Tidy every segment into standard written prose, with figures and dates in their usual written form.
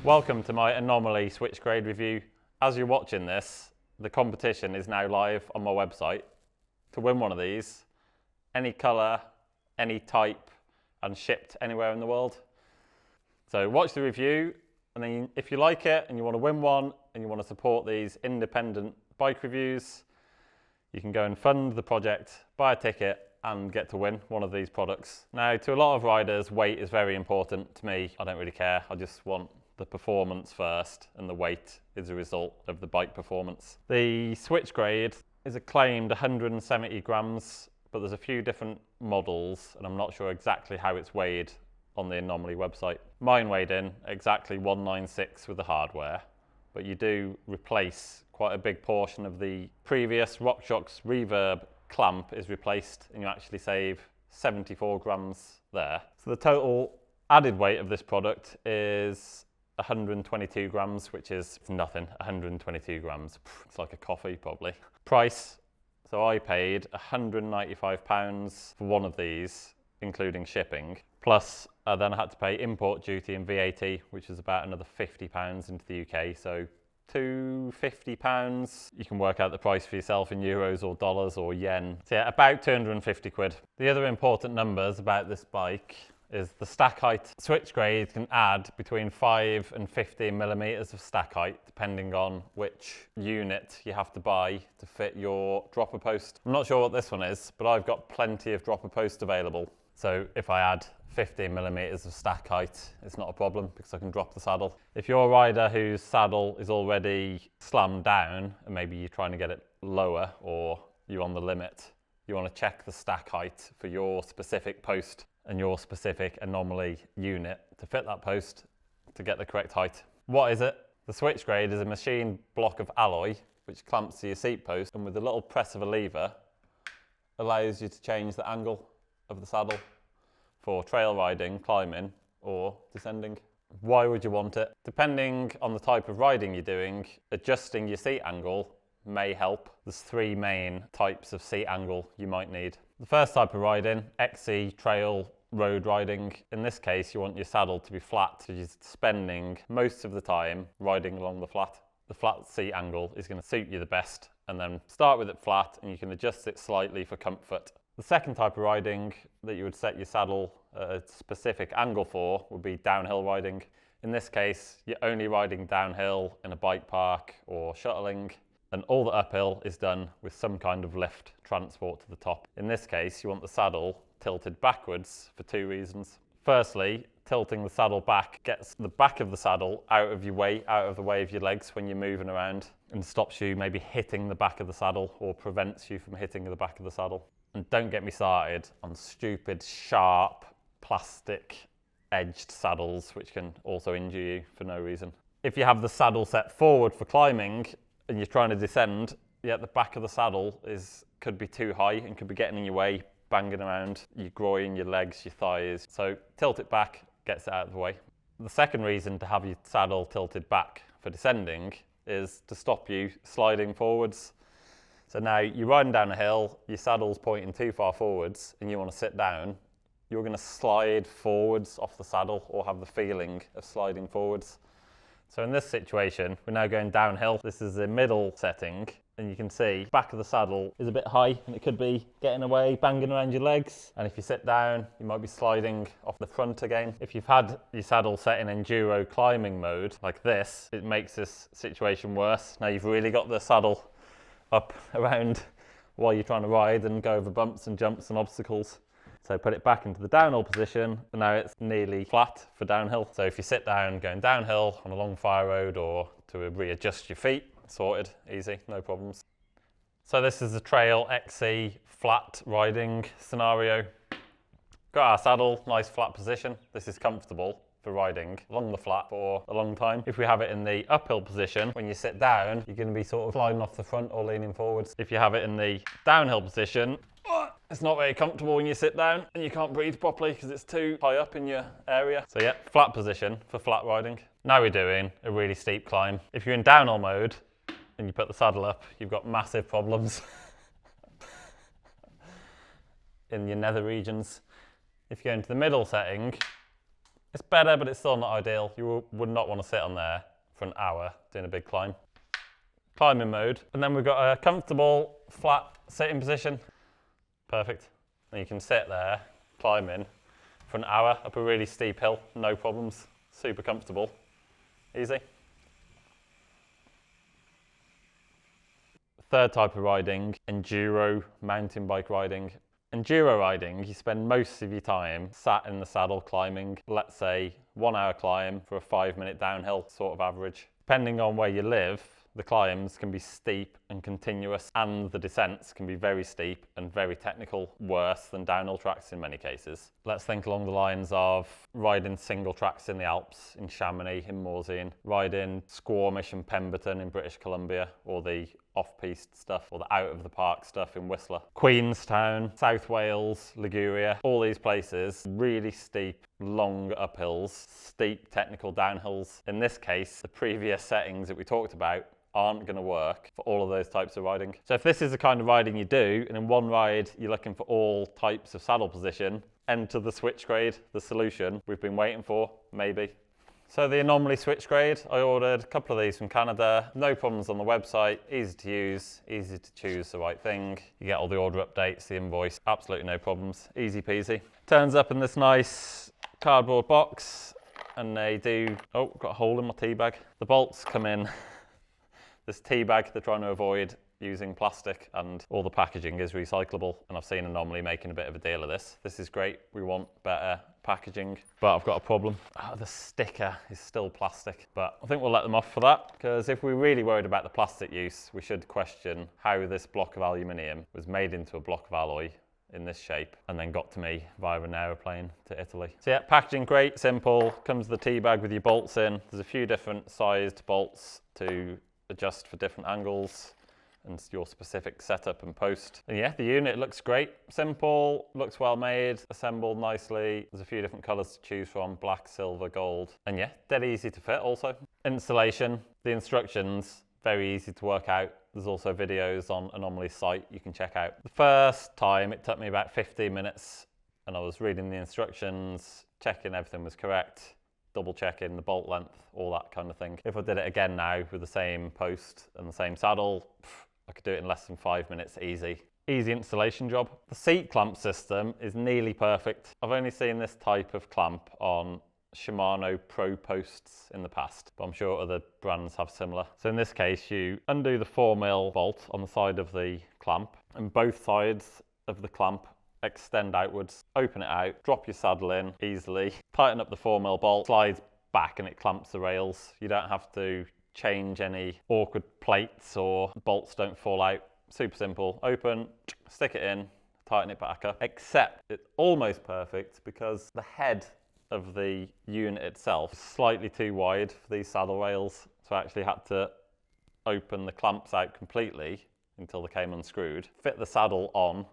Welcome to my Aenomaly Switchgrade review. As you're watching this, the competition is now live on my website. To win one of these, any colour, any type, and shipped anywhere in the world. So watch the review, and then if you like it and you want to win one and you want to support these independent bike reviews, you can go and fund the project, buy a ticket, and get to win one of these products. Now, to a lot of riders, weight is very important. To me, I don't really care. I just want the performance first, and the weight is a result of the bike performance. The Switchgrade is a claimed 170 grams, but there's a few different models, and I'm not sure exactly how it's weighed on the Aenomaly website. Mine weighed in exactly 196 with the hardware, but you do replace quite a big portion of the previous RockShox Reverb clamp is replaced, and you actually save 74 grams there. So the total added weight of this product is 122 grams, which is nothing. 122 grams, it's like a coffee probably. Price, so I paid £195 for one of these, including shipping. Plus, then I had to pay import duty and VAT, which is about another £50 into the UK. So £250. You can work out the price for yourself in euros or dollars or yen. So yeah, about 250 quid. The other important numbers about this bike is the stack height. Switchgrade can add between 5 and 15 millimeters of stack height, depending on which unit you have to buy to fit your dropper post. I'm not sure what this one is, but I've got plenty of dropper post available. So if I add 15 millimeters of stack height, it's not a problem because I can drop the saddle. If you're a rider whose saddle is already slammed down and maybe you're trying to get it lower or you're on the limit, you want to check the stack height for your specific post and your specific Aenomaly unit to fit that post to get the correct height. What is it? The Switchgrade is a machined block of alloy which clamps to your seat post, and with a little press of a lever allows you to change the angle of the saddle for trail riding, climbing, or descending. Why would you want it? Depending on the type of riding you're doing, adjusting your seat angle may help. There's three main types of seat angle you might need. The first type of riding, XC, trail, road riding. In this case, you want your saddle to be flat, so you're spending most of the time riding along the flat. The flat seat angle is going to suit you the best, and then start with it flat and you can adjust it slightly for comfort. The second type of riding that you would set your saddle at a specific angle for would be downhill riding. In this case, you're only riding downhill in a bike park or shuttling, and all the uphill is done with some kind of lift transport to the top. In this case, you want the saddle tilted backwards for two reasons. Firstly, tilting the saddle back gets the back of the saddle out of your way, out of the way of your legs when you're moving around, and stops you maybe hitting the back of the saddle or prevents you from hitting the back of the saddle. And don't get me started on stupid, sharp, plastic edged saddles, which can also injure you for no reason. If you have the saddle set forward for climbing and you're trying to descend, the back of the saddle could be too high and could be getting in your way, banging around your groin, your legs, your thighs. So tilt it back, gets it out of the way. The second reason to have your saddle tilted back for descending is to stop you sliding forwards. So now you're riding down a hill, your saddle's pointing too far forwards and you want to sit down, you're going to slide forwards off the saddle or have the feeling of sliding forwards. So in this situation, we're now going downhill. This is the middle setting, and you can see the back of the saddle is a bit high and it could be getting away, banging around your legs. And if you sit down, you might be sliding off the front again. If you've had your saddle set in enduro climbing mode like this, it makes this situation worse. Now you've really got the saddle up around while you're trying to ride and go over bumps and jumps and obstacles. So put it back into the downhill position, and now it's nearly flat for downhill. So if you sit down going downhill on a long fire road or to readjust your feet, sorted, easy, no problems. So this is the trail XC flat riding scenario. Got our saddle, nice flat position. This is comfortable for riding along the flat for a long time. If we have it in the uphill position, when you sit down, you're going to be sort of sliding off the front or leaning forwards. If you have it in the downhill position, it's not very comfortable when you sit down and you can't breathe properly because it's too high up in your area. So yeah, flat position for flat riding. Now we're doing a really steep climb. If you're in downhill mode and you put the saddle up, you've got massive problems in your nether regions. If you go into the middle setting, It's better, but it's still not ideal. You would not want to sit on there for an hour doing a big climb. Climbing mode, and then we've got a comfortable, flat sitting position. Perfect. And you can sit there, climbing for an hour up a really steep hill, no problems. Super comfortable, easy. Third type of riding, enduro mountain bike riding. Enduro riding, you spend most of your time sat in the saddle climbing, let's say 1 hour climb for a 5-minute downhill sort of average. Depending on where you live, the climbs can be steep and continuous, and the descents can be very steep and very technical, worse than downhill tracks in many cases. Let's think along the lines of riding single tracks in the Alps, in Chamonix, in Morzine, riding Squamish and Pemberton in British Columbia, or the off-piste stuff, or the out-of-the-park stuff in Whistler. Queenstown, South Wales, Liguria, all these places, really steep, long uphills, steep technical downhills. In this case, the previous settings that we talked about aren't going to work for all of those types of riding. So if this is the kind of riding you do, and in one ride you're looking for all types of saddle position, enter the Switchgrade, the solution we've been waiting for, maybe. So the Aenomaly Switchgrade, I ordered a couple of these from Canada. No problems on the website, easy to use, easy to choose the right thing. You get all the order updates, the invoice, absolutely no problems, easy peasy. Turns up in this nice cardboard box, and they do, oh, got a hole in my tea bag. The bolts come in this tea bag. They're trying to avoid using plastic, and all the packaging is recyclable. And I've seen Aenomaly making a bit of a deal of this. This is great. We want better packaging, but I've got a problem. Oh, the sticker is still plastic, but I think we'll let them off for that, because if we're really worried about the plastic use, we should question how this block of aluminium was made into a block of alloy in this shape and then got to me via an aeroplane to Italy. So yeah, packaging great, simple, comes with the tea bag with your bolts in. There's a few different sized bolts to adjust for different angles and your specific setup and post. And yeah, the unit looks great, simple, looks well made, assembled nicely. There's a few different colours to choose from, black, silver, gold. And yeah, dead easy to fit also. Installation, the instructions, very easy to work out. There's also videos on Aenomaly's site you can check out. The first time it took me about 15 minutes, and I was reading the instructions, checking everything was correct, double checking the bolt length, all that kind of thing. If I did it again now with the same post and the same saddle, I could do it in less than 5 minutes, easy. Easy installation job. The seat clamp system is nearly perfect. I've only seen this type of clamp on Shimano Pro posts in the past, but I'm sure other brands have similar. So in this case, you undo the 4mm bolt on the side of the clamp, and both sides of the clamp extend outwards, open it out, drop your saddle in easily, tighten up the 4mm bolt, slides back and it clamps the rails. You don't have to change any awkward plates or bolts don't fall out. Super simple, open, stick it in, tighten it back up, except it's almost perfect because the head of the unit itself is slightly too wide for these saddle rails, so I actually had to open the clamps out completely until they came unscrewed, fit the saddle on,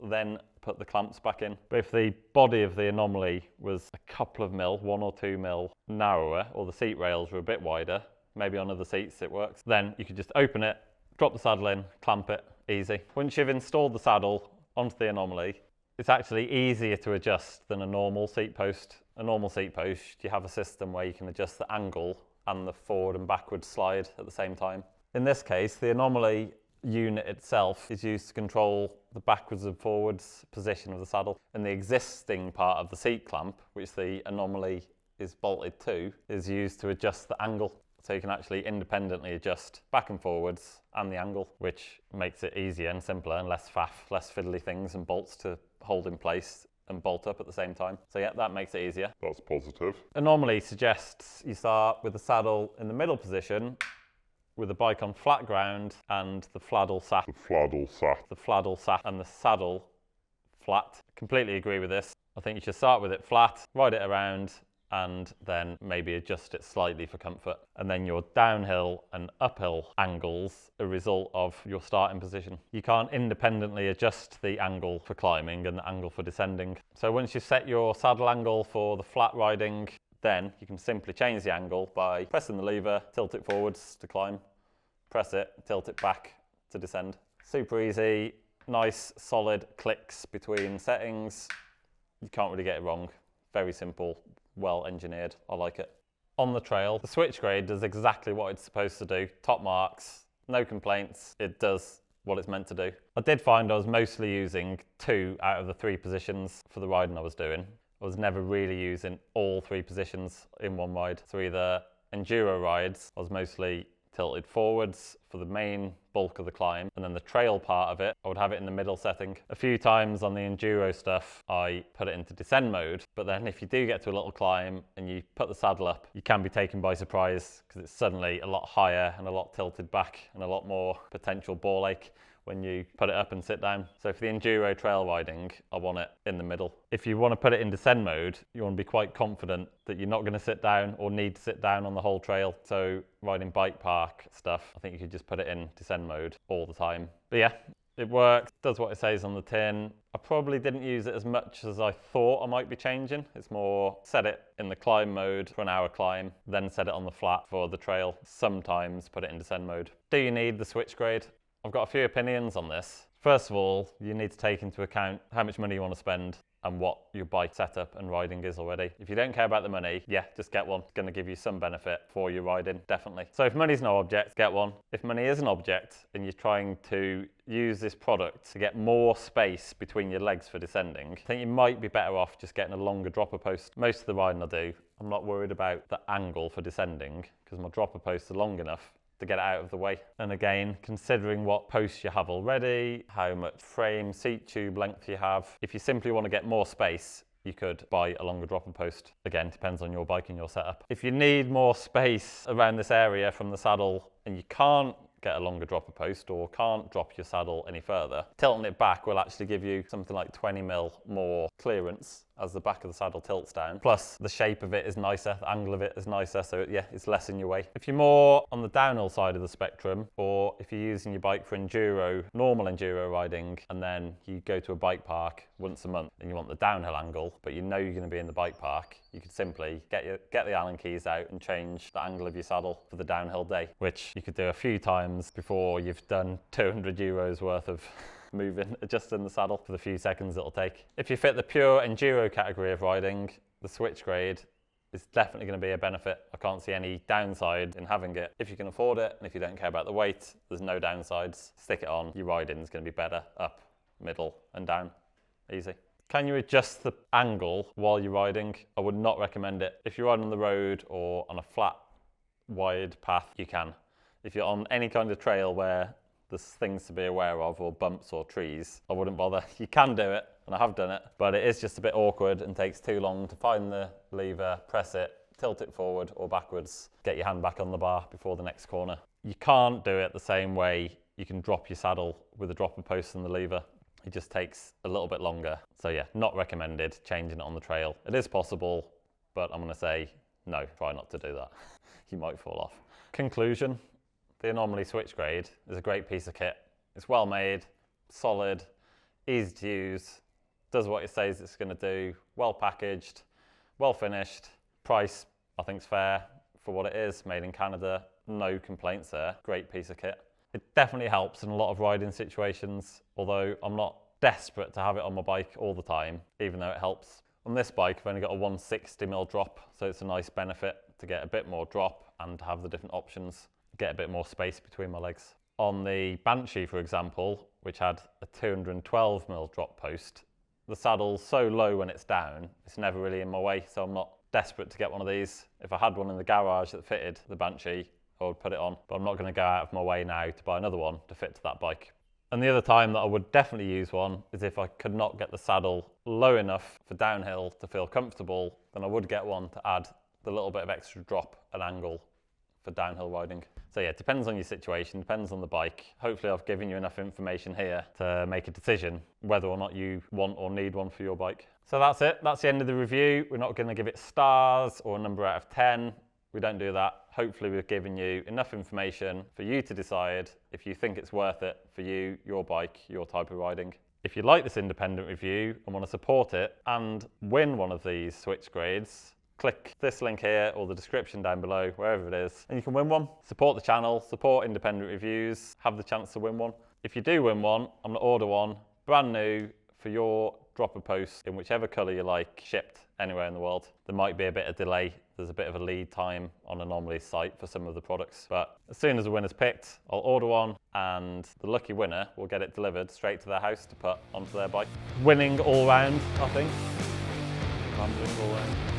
then put the clamps back in. But if the body of the Aenomaly was a couple of mil, 1 or 2 mil narrower, or the seat rails were a bit wider, maybe on other seats it works, then you could just open it, drop the saddle in, clamp it, easy. Once you've installed the saddle onto the Aenomaly, it's actually easier to adjust than a normal seat post. A normal seat post, you have a system where you can adjust the angle and the forward and backward slide at the same time. In this case, the Aenomaly unit itself is used to control the backwards and forwards position of the saddle, and the existing part of the seat clamp, which the Aenomaly is bolted to, is used to adjust the angle. So you can actually independently adjust back and forwards and the angle, which makes it easier and simpler and less faff, less fiddly things and bolts to hold in place and bolt up at the same time. So yeah, that makes it easier. That's positive. Aenomaly suggests you start with the saddle in the middle position, with the bike on flat ground and the fladdle sat. The fladdle sat. The fladdle sat and the saddle flat. Completely agree with this. I think you should start with it flat, ride it around, and then maybe adjust it slightly for comfort. And then your downhill and uphill angles are a result of your starting position. You can't independently adjust the angle for climbing and the angle for descending. So once you set your saddle angle for the flat riding, then you can simply change the angle by pressing the lever, tilt it forwards to climb, press it, tilt it back to descend. Super easy, nice solid clicks between settings. You can't really get it wrong. Very simple, well engineered. I like it. On the trail, the Switchgrade does exactly what it's supposed to do. Top marks, no complaints. It does what it's meant to do. I did find I was mostly using 2 out of the 3 positions for the riding I was doing. I was never really using all 3 positions in one ride. So either enduro rides, I was mostly tilted forwards for the main bulk of the climb, and then the trail part of it, I would have it in the middle setting. A few times on the enduro stuff, I put it into descend mode, but then if you do get to a little climb and you put the saddle up, you can be taken by surprise because it's suddenly a lot higher and a lot tilted back and a lot more potential ball ache when you put it up and sit down. So for the enduro trail riding, I want it in the middle. If you want to put it in descend mode, you want to be quite confident that you're not going to sit down or need to sit down on the whole trail. So riding bike park stuff, I think you could just put it in descend mode all the time. But yeah, it works, does what it says on the tin. I probably didn't use it as much as I thought I might be changing. It's more set it in the climb mode for an hour climb, then set it on the flat for the trail. Sometimes put it in descend mode. Do you need the Switchgrade? I've got a few opinions on this. First of all, you need to take into account how much money you want to spend and what your bike setup and riding is already. If you don't care about the money, yeah, just get one. It's going to give you some benefit for your riding, definitely. So if money's no object, get one. If money is an object and you're trying to use this product to get more space between your legs for descending, I think you might be better off just getting a longer dropper post. Most of the riding I do, I'm not worried about the angle for descending because my dropper posts are long enough to get it out of the way. And again, considering what posts you have already, how much frame, seat tube length you have, if you simply want to get more space, you could buy a longer dropper post. Again, depends on your bike and your setup. If you need more space around this area from the saddle and you can't get a longer dropper post or can't drop your saddle any further, tilting it back will actually give you something like 20mm more clearance as the back of the saddle tilts down. Plus the shape of it is nicer, the angle of it is nicer, so yeah, it's less in your way. If you're more on the downhill side of the spectrum, or if you're using your bike for enduro, normal enduro riding, and then you go to a bike park once a month and you want the downhill angle, but you know you're going to be in the bike park, you could simply get the Allen keys out and change the angle of your saddle for the downhill day, which you could do a few times before you've done €200 worth of adjusting the saddle for the few seconds it'll take. If you fit the pure enduro category of riding, the Switchgrade is definitely going to be a benefit. I can't see any downside in having it. If you can afford it and if you don't care about the weight, there's no downsides. Stick it on, your riding is going to be better up, middle and down. Easy. Can you adjust the angle while you're riding? I would not recommend it. If you're riding on the road or on a flat, wide path, you can. If you're on any kind of trail where there's things to be aware of, or bumps or trees, I wouldn't bother. You can do it, and I have done it, but it is just a bit awkward and takes too long to find the lever, press it, tilt it forward or backwards, get your hand back on the bar before the next corner. You can't do it the same way you can drop your saddle with a dropper post and the lever. It just takes a little bit longer. So yeah, not recommended changing it on the trail. It is possible, but I'm gonna say no, try not to do that. You might fall off. Conclusion. The Aenomaly Switchgrade is a great piece of kit. It's well made, solid, easy to use, does what it says it's going to do, well packaged, well finished. Price, I think, is fair for what it is. Made in Canada, no complaints there. Great piece of kit. It definitely helps in a lot of riding situations, although I'm not desperate to have it on my bike all the time, even though it helps. On this bike, I've only got a 160mm drop, so it's a nice benefit to get a bit more drop and to have the different options. Get a bit more space between my legs. On the Banshee, for example, which had a 212mm drop post, the saddle's so low when it's down, it's never really in my way, so I'm not desperate to get one of these. If I had one in the garage that fitted the Banshee, I would put it on, but I'm not going to go out of my way now to buy another one to fit to that bike. And the other time that I would definitely use one is if I could not get the saddle low enough for downhill to feel comfortable, then I would get one to add the little bit of extra drop and angle for downhill riding. So yeah, it depends on your situation, depends on the bike. Hopefully I've given you enough information here to make a decision whether or not you want or need one for your bike. So that's it, that's the end of the review. We're not going to give it stars or a number out of 10. We don't do that. Hopefully we've given you enough information for you to decide if you think it's worth it for you, your bike, your type of riding. If you like this independent review and want to support it and win one of these Switchgrades, click this link here or the description down below, wherever it is, and you can win one. Support the channel, support independent reviews, have the chance to win one. If you do win one, I'm going to order one brand new for your dropper post in whichever colour you like, shipped anywhere in the world. There might be a bit of delay. There's a bit of a lead time on Aenomaly's site for some of the products, but as soon as the winner's picked, I'll order one and the lucky winner will get it delivered straight to their house to put onto their bike. Winning all round, I think. Rambling all round.